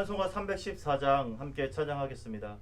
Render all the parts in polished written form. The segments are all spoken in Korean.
찬송가 314장 함께 찬양하겠습니다.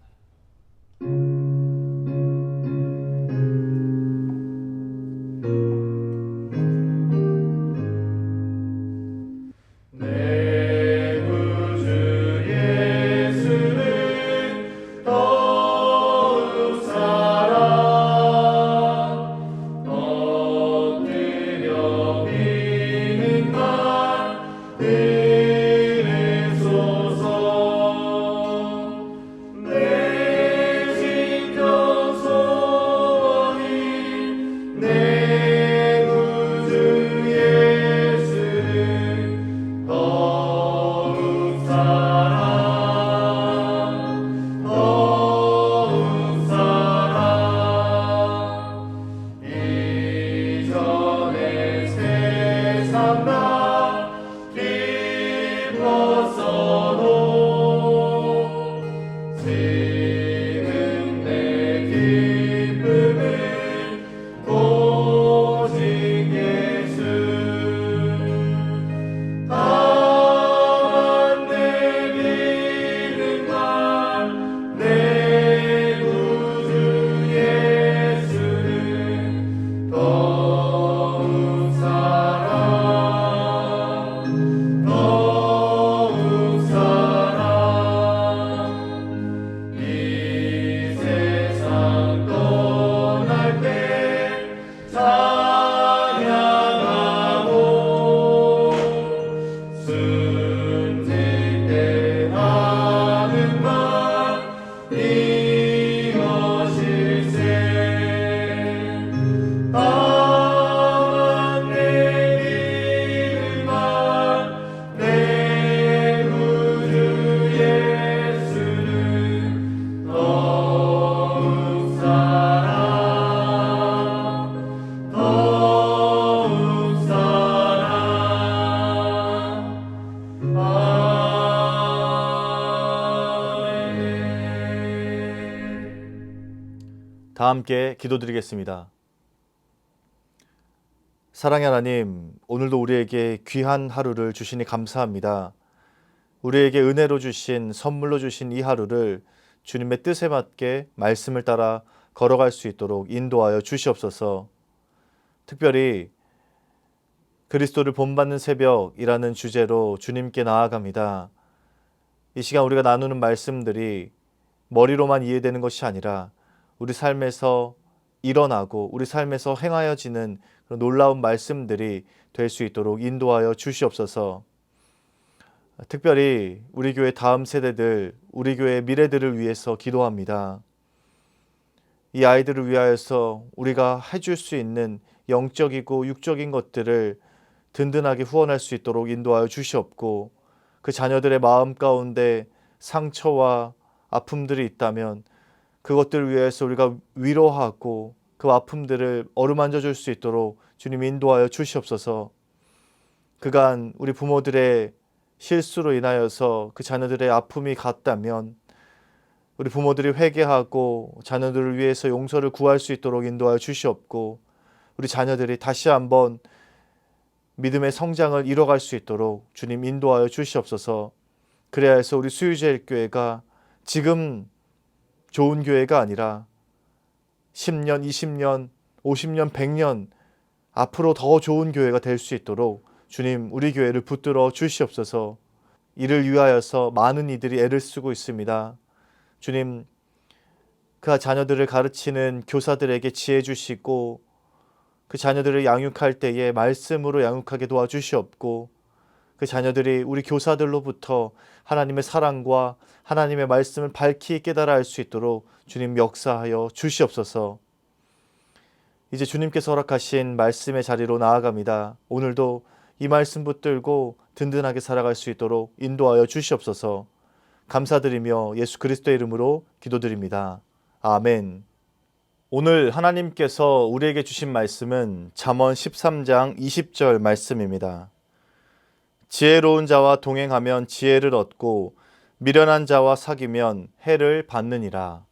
다 함께 기도드리겠습니다. 사랑의 하나님, 오늘도 우리에게 귀한 하루를 주시니 감사합니다. 우리에게 은혜로 주신, 선물로 주신 이 하루를 주님의 뜻에 맞게 말씀을 따라 걸어갈 수 있도록 인도하여 주시옵소서. 특별히 그리스도를 본받는 새벽이라는 주제로 주님께 나아갑니다. 이 시간 우리가 나누는 말씀들이 머리로만 이해되는 것이 아니라 우리 삶에서 일어나고 우리 삶에서 행하여지는 그런 놀라운 말씀들이 될 수 있도록 인도하여 주시옵소서. 특별히 우리 교회 다음 세대들, 우리 교회 미래들을 위해서 기도합니다. 이 아이들을 위하여서 우리가 해줄 수 있는 영적이고 육적인 것들을 든든하게 후원할 수 있도록 인도하여 주시옵고, 그 자녀들의 마음 가운데 상처와 아픔들이 있다면 그것들을 위해서 우리가 위로하고 그 아픔들을 어루만져 줄 수 있도록 주님 인도하여 주시옵소서. 그간 우리 부모들의 실수로 인하여서 그 자녀들의 아픔이 갔다면 우리 부모들이 회개하고 자녀들을 위해서 용서를 구할 수 있도록 인도하여 주시옵고, 우리 자녀들이 다시 한번 믿음의 성장을 이뤄갈 수 있도록 주님 인도하여 주시옵소서. 그래야 해서 우리 수유제일교회가 지금 좋은 교회가 아니라 10년, 20년, 50년, 100년 앞으로 더 좋은 교회가 될 수 있도록 주님 우리 교회를 붙들어 주시옵소서. 이를 위하여서 많은 이들이 애를 쓰고 있습니다. 주님, 그 자녀들을 가르치는 교사들에게 지혜 주시고 그 자녀들을 양육할 때에 말씀으로 양육하게 도와주시옵고, 그 자녀들이 우리 교사들로부터 하나님의 사랑과 하나님의 말씀을 밝히 깨달아 알 수 있도록 주님 역사하여 주시옵소서. 이제 주님께서 허락하신 말씀의 자리로 나아갑니다. 오늘도 이 말씀 붙들고 든든하게 살아갈 수 있도록 인도하여 주시옵소서. 감사드리며 예수 그리스도의 이름으로 기도드립니다. 아멘. 오늘 하나님께서 우리에게 주신 말씀은 잠언 13장 20절 말씀입니다. 지혜로운 자와 동행하면 지혜를 얻고 미련한 자와 사귀면 해를 받느니라.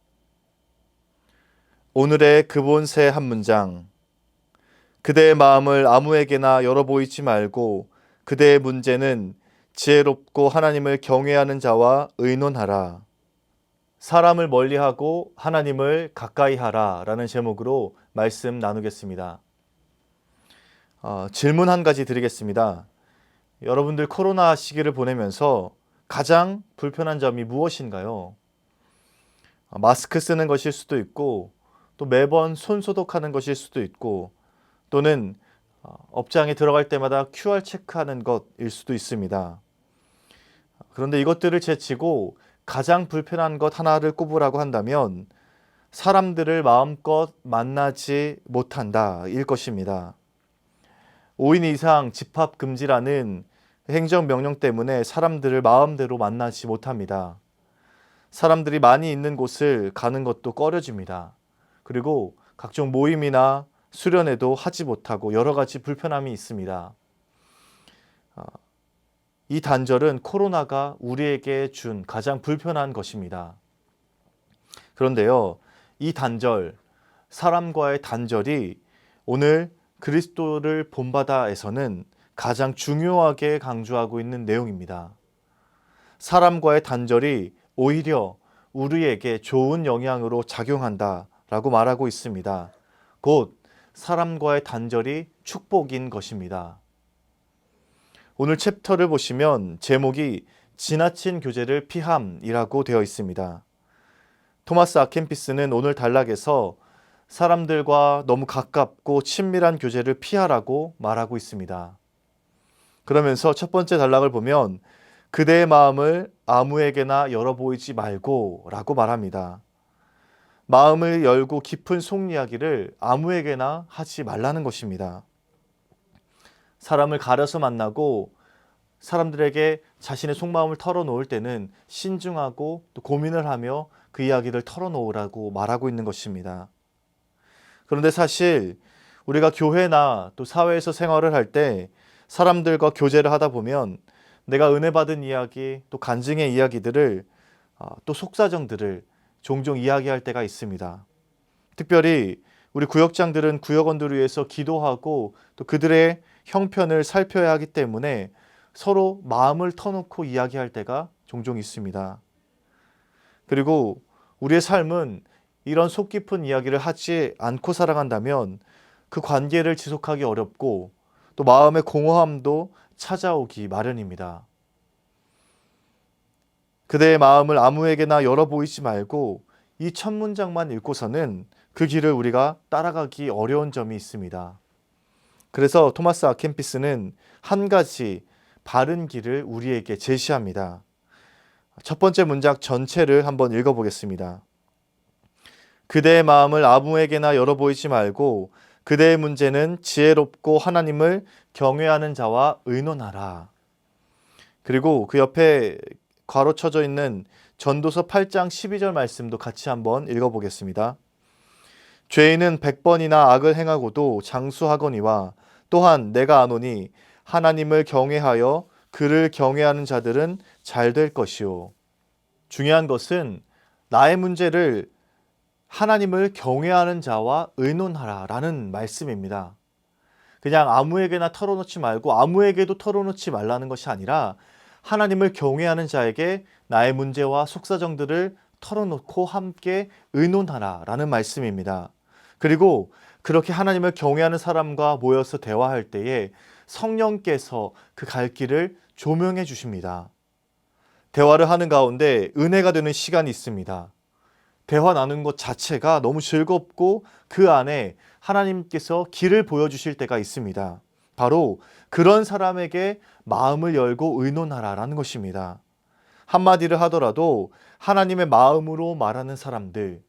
오늘의 근본새 한 문장. 그대의 마음을 아무에게나 열어보이지 말고 그대의 문제는 지혜롭고 하나님을 경외하는 자와 의논하라. 사람을 멀리하고 하나님을 가까이 하라 라는 제목으로 말씀 나누겠습니다. 질문 한 가지 드리겠습니다. 여러분들 코로나 시기를 보내면서 가장 불편한 점이 무엇인가요? 마스크 쓰는 것일 수도 있고, 또 매번 손 소독하는 것일 수도 있고, 또는 업장에 들어갈 때마다 QR 체크하는 것일 수도 있습니다. 그런데 이것들을 제치고 가장 불편한 것 하나를 꼽으라고 한다면 사람들을 마음껏 만나지 못한다 일 것입니다. 5인 이상 집합 금지라는 행정명령 때문에 사람들을 마음대로 만나지 못합니다. 사람들이 많이 있는 곳을 가는 것도 꺼려집니다. 그리고 각종 모임이나 수련회도 하지 못하고 여러 가지 불편함이 있습니다. 이 단절은 코로나가 우리에게 준 가장 불편한 것입니다. 그런데요, 이 단절, 사람과의 단절이 오늘 그리스도를 본받아에서는 가장 중요하게 강조하고 있는 내용입니다. 사람과의 단절이 오히려 우리에게 좋은 영향으로 작용한다라고 말하고 있습니다. 곧 사람과의 단절이 축복인 것입니다. 오늘 챕터를 보시면 제목이 지나친 교제를 피함이라고 되어 있습니다. 토마스 아켄피스는 오늘 단락에서 사람들과 너무 가깝고 친밀한 교제를 피하라고 말하고 있습니다. 그러면서 첫 번째 단락을 보면 그대의 마음을 아무에게나 열어보이지 말고 라고 말합니다. 마음을 열고 깊은 속 이야기를 아무에게나 하지 말라는 것입니다. 사람을 가려서 만나고 사람들에게 자신의 속마음을 털어놓을 때는 신중하고 또 고민을 하며 그 이야기를 털어놓으라고 말하고 있는 것입니다. 그런데 사실 우리가 교회나 또 사회에서 생활을 할 때 사람들과 교제를 하다 보면 내가 은혜 받은 이야기 또 간증의 이야기들을 또 속사정들을 종종 이야기할 때가 있습니다. 특별히 우리 구역장들은 구역원들을 위해서 기도하고 또 그들의 형편을 살펴야 하기 때문에 서로 마음을 터놓고 이야기할 때가 종종 있습니다. 그리고 우리의 삶은 이런 속 깊은 이야기를 하지 않고 살아간다면 그 관계를 지속하기 어렵고 또 마음의 공허함도 찾아오기 마련입니다. 그대의 마음을 아무에게나 열어보이지 말고 이 첫 문장만 읽고서는 그 길을 우리가 따라가기 어려운 점이 있습니다. 그래서 토마스 아켄피스는 한 가지 바른 길을 우리에게 제시합니다. 첫 번째 문장 전체를 한번 읽어보겠습니다. 그대의 마음을 아무에게나 열어보이지 말고 그대의 문제는 지혜롭고 하나님을 경외하는 자와 의논하라. 그리고 그 옆에 괄호 쳐져 있는 전도서 8장 12절 말씀도 같이 한번 읽어보겠습니다. 죄인은 100번이나 악을 행하고도 장수하거니와 또한 내가 아노니 하나님을 경외하여 그를 경외하는 자들은 잘 될 것이요. 중요한 것은 나의 문제를 하나님을 경외하는 자와 의논하라 라는 말씀입니다. 그냥 아무에게나 털어놓지 말고 아무에게도 털어놓지 말라는 것이 아니라 하나님을 경외하는 자에게 나의 문제와 속사정들을 털어놓고 함께 의논하라 라는 말씀입니다. 그리고 그렇게 하나님을 경외하는 사람과 모여서 대화할 때에 성령께서 그 갈 길을 조명해 주십니다. 대화를 하는 가운데 은혜가 되는 시간이 있습니다. 대화 나누는 것 자체가 너무 즐겁고 그 안에 하나님께서 길을 보여주실 때가 있습니다. 바로 그런 사람에게 마음을 열고 의논하라라는 것입니다. 한마디를 하더라도 하나님의 마음으로 말하는 사람들,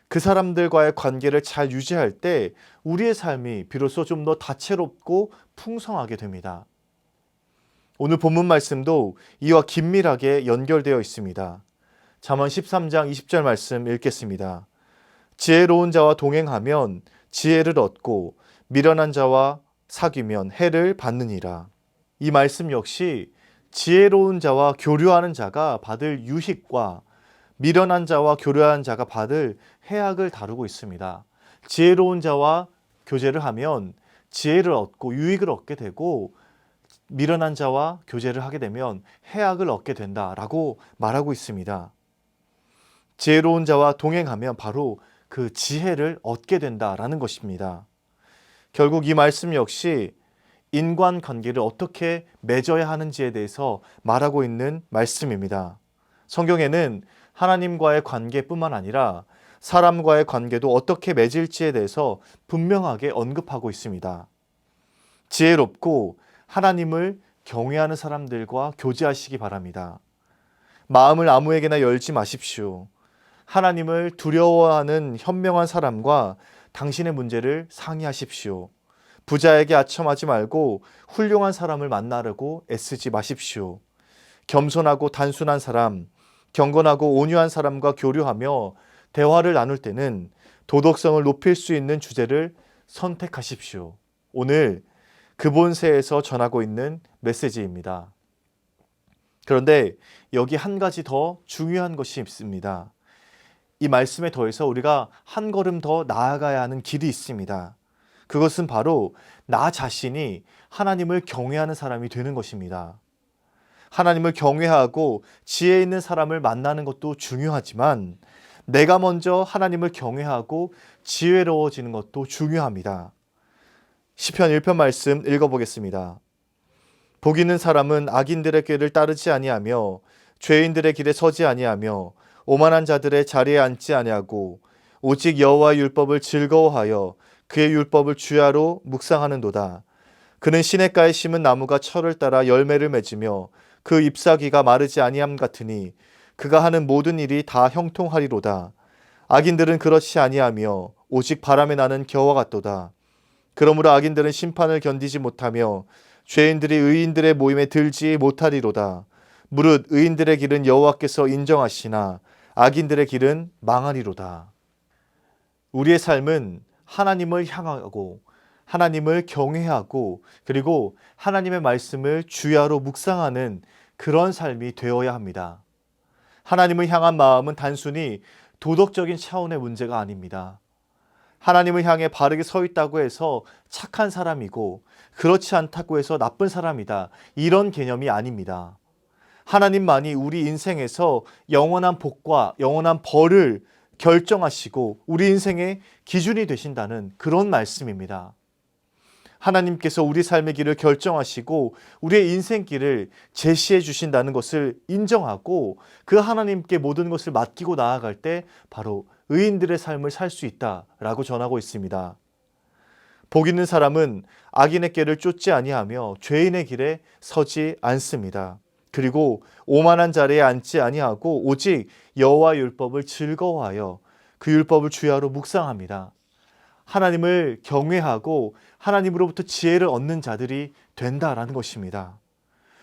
그 사람들과의 관계를 잘 유지할 때 우리의 삶이 비로소 좀 더 다채롭고 풍성하게 됩니다. 오늘 본문 말씀도 이와 긴밀하게 연결되어 있습니다. 잠언 13장 20절 말씀 읽겠습니다. 지혜로운 자와 동행하면 지혜를 얻고 미련한 자와 사귀면 해를 받느니라. 이 말씀 역시 지혜로운 자와 교류하는 자가 받을 유익과 미련한 자와 교류하는 자가 받을 해악을 다루고 있습니다. 지혜로운 자와 교제를 하면 지혜를 얻고 유익을 얻게 되고 미련한 자와 교제를 하게 되면 해악을 얻게 된다라고 말하고 있습니다. 지혜로운 자와 동행하면 바로 그 지혜를 얻게 된다라는 것입니다. 결국 이 말씀 역시 인간관계를 어떻게 맺어야 하는지에 대해서 말하고 있는 말씀입니다. 성경에는 하나님과의 관계뿐만 아니라 사람과의 관계도 어떻게 맺을지에 대해서 분명하게 언급하고 있습니다. 지혜롭고 하나님을 경외하는 사람들과 교제하시기 바랍니다. 마음을 아무에게나 열지 마십시오. 하나님을 두려워하는 현명한 사람과 당신의 문제를 상의하십시오. 부자에게 아첨하지 말고 훌륭한 사람을 만나려고 애쓰지 마십시오. 겸손하고 단순한 사람, 경건하고 온유한 사람과 교류하며 대화를 나눌 때는 도덕성을 높일 수 있는 주제를 선택하십시오. 오늘 그본세에서 전하고 있는 메시지입니다. 그런데 여기 한 가지 더 중요한 것이 있습니다. 이 말씀에 더해서 우리가 한 걸음 더 나아가야 하는 길이 있습니다. 그것은 바로 나 자신이 하나님을 경외하는 사람이 되는 것입니다. 하나님을 경외하고 지혜 있는 사람을 만나는 것도 중요하지만 내가 먼저 하나님을 경외하고 지혜로워지는 것도 중요합니다. 시편 1편 말씀 읽어보겠습니다. 복 있는 사람은 악인들의 꾀를 따르지 아니하며 죄인들의 길에 서지 아니하며 오만한 자들의 자리에 앉지 아니하고 오직 여호와의 율법을 즐거워하여 그의 율법을 주야로 묵상하는도다. 그는 시냇가에 심은 나무가 철을 따라 열매를 맺으며 그 잎사귀가 마르지 아니함 같으니 그가 하는 모든 일이 다 형통하리로다. 악인들은 그렇지 아니하며 오직 바람에 나는 겨와 같도다. 그러므로 악인들은 심판을 견디지 못하며 죄인들이 의인들의 모임에 들지 못하리로다. 무릇 의인들의 길은 여호와께서 인정하시나 악인들의 길은 망하리로다. 우리의 삶은 하나님을 향하고 하나님을 경외하고 그리고 하나님의 말씀을 주야로 묵상하는 그런 삶이 되어야 합니다. 하나님을 향한 마음은 단순히 도덕적인 차원의 문제가 아닙니다. 하나님을 향해 바르게 서 있다고 해서 착한 사람이고 그렇지 않다고 해서 나쁜 사람이다. 이런 개념이 아닙니다. 하나님만이 우리 인생에서 영원한 복과 영원한 벌을 결정하시고 우리 인생의 기준이 되신다는 그런 말씀입니다. 하나님께서 우리 삶의 길을 결정하시고 우리의 인생길을 제시해 주신다는 것을 인정하고 그 하나님께 모든 것을 맡기고 나아갈 때 바로 의인들의 삶을 살 수 있다라고 전하고 있습니다. 복 있는 사람은 악인의 길을 쫓지 아니하며 죄인의 길에 서지 않습니다. 그리고 오만한 자리에 앉지 아니하고 오직 여호와의 율법을 즐거워하여 그 율법을 주야로 묵상합니다. 하나님을 경외하고 하나님으로부터 지혜를 얻는 자들이 된다라는 것입니다.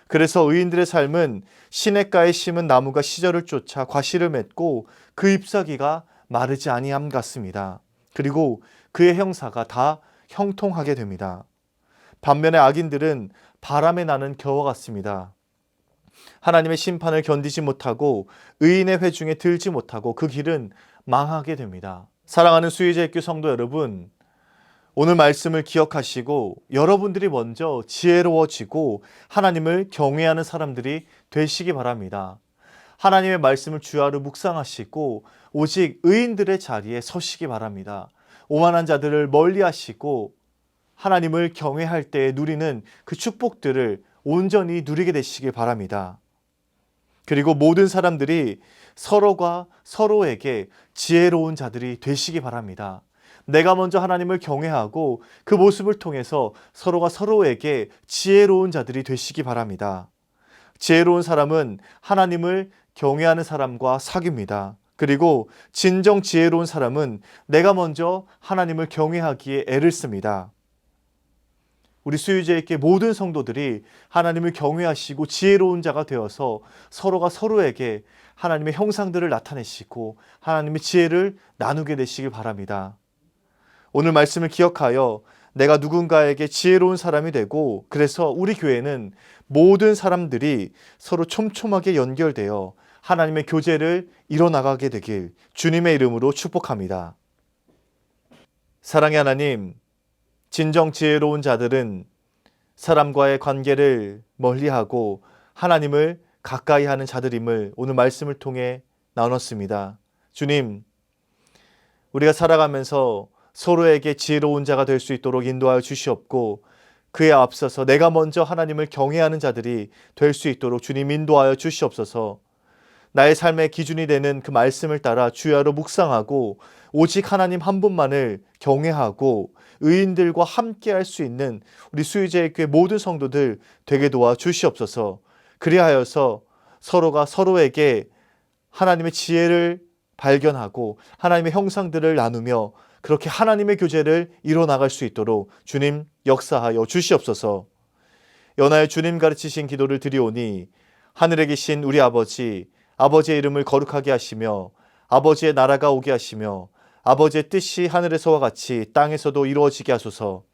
그래서 의인들의 삶은 시냇가에 심은 나무가 시절을 쫓아 과실을 맺고 그 잎사귀가 마르지 아니함 같습니다. 그리고 그의 형사가 다 형통하게 됩니다. 반면에 악인들은 바람에 나는 겨와 같습니다. 하나님의 심판을 견디지 못하고 의인의 회중에 들지 못하고 그 길은 망하게 됩니다. 사랑하는 수의제일교 성도 여러분, 오늘 말씀을 기억하시고 여러분들이 먼저 지혜로워지고 하나님을 경외하는 사람들이 되시기 바랍니다. 하나님의 말씀을 주야로 묵상하시고 오직 의인들의 자리에 서시기 바랍니다. 오만한 자들을 멀리하시고 하나님을 경외할 때 누리는 그 축복들을 온전히 누리게 되시길 바랍니다. 그리고 모든 사람들이 서로가 서로에게 지혜로운 자들이 되시기 바랍니다. 내가 먼저 하나님을 경외하고 그 모습을 통해서 서로가 서로에게 지혜로운 자들이 되시기 바랍니다. 지혜로운 사람은 하나님을 경외하는 사람과 사귑니다. 그리고 진정 지혜로운 사람은 내가 먼저 하나님을 경외하기에 애를 씁니다. 우리 수유제에게 모든 성도들이 하나님을 경외하시고 지혜로운 자가 되어서 서로가 서로에게 하나님의 형상들을 나타내시고 하나님의 지혜를 나누게 되시길 바랍니다. 오늘 말씀을 기억하여 내가 누군가에게 지혜로운 사람이 되고 그래서 우리 교회는 모든 사람들이 서로 촘촘하게 연결되어 하나님의 교제를 이뤄나가게 되길 주님의 이름으로 축복합니다. 사랑의 하나님, 진정 지혜로운 자들은 사람과의 관계를 멀리하고 하나님을 가까이 하는 자들임을 오늘 말씀을 통해 나눴습니다. 주님, 우리가 살아가면서 서로에게 지혜로운 자가 될 수 있도록 인도하여 주시옵고 그에 앞서서 내가 먼저 하나님을 경외하는 자들이 될 수 있도록 주님 인도하여 주시옵소서. 나의 삶의 기준이 되는 그 말씀을 따라 주야로 묵상하고 오직 하나님 한 분만을 경외하고 의인들과 함께 할 수 있는 우리 수의제의 교회 모든 성도들 되게 도와 주시옵소서. 그리하여서 서로가 서로에게 하나님의 지혜를 발견하고 하나님의 형상들을 나누며 그렇게 하나님의 교제를 이뤄나갈 수 있도록 주님 역사하여 주시옵소서. 연하여 주님 가르치신 기도를 드리오니 하늘에 계신 우리 아버지, 아버지의 이름을 거룩하게 하시며 아버지의 나라가 오게 하시며 아버지의 뜻이 하늘에서와 같이 땅에서도 이루어지게 하소서.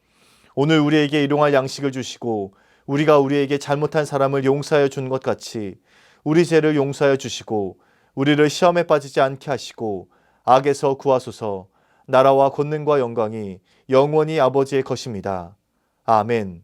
오늘 우리에게 일용할 양식을 주시고 우리가 우리에게 잘못한 사람을 용서하여 준 것 같이 우리 죄를 용서하여 주시고 우리를 시험에 빠지지 않게 하시고 악에서 구하소서. 나라와 권능과 영광이 영원히 아버지의 것입니다. 아멘.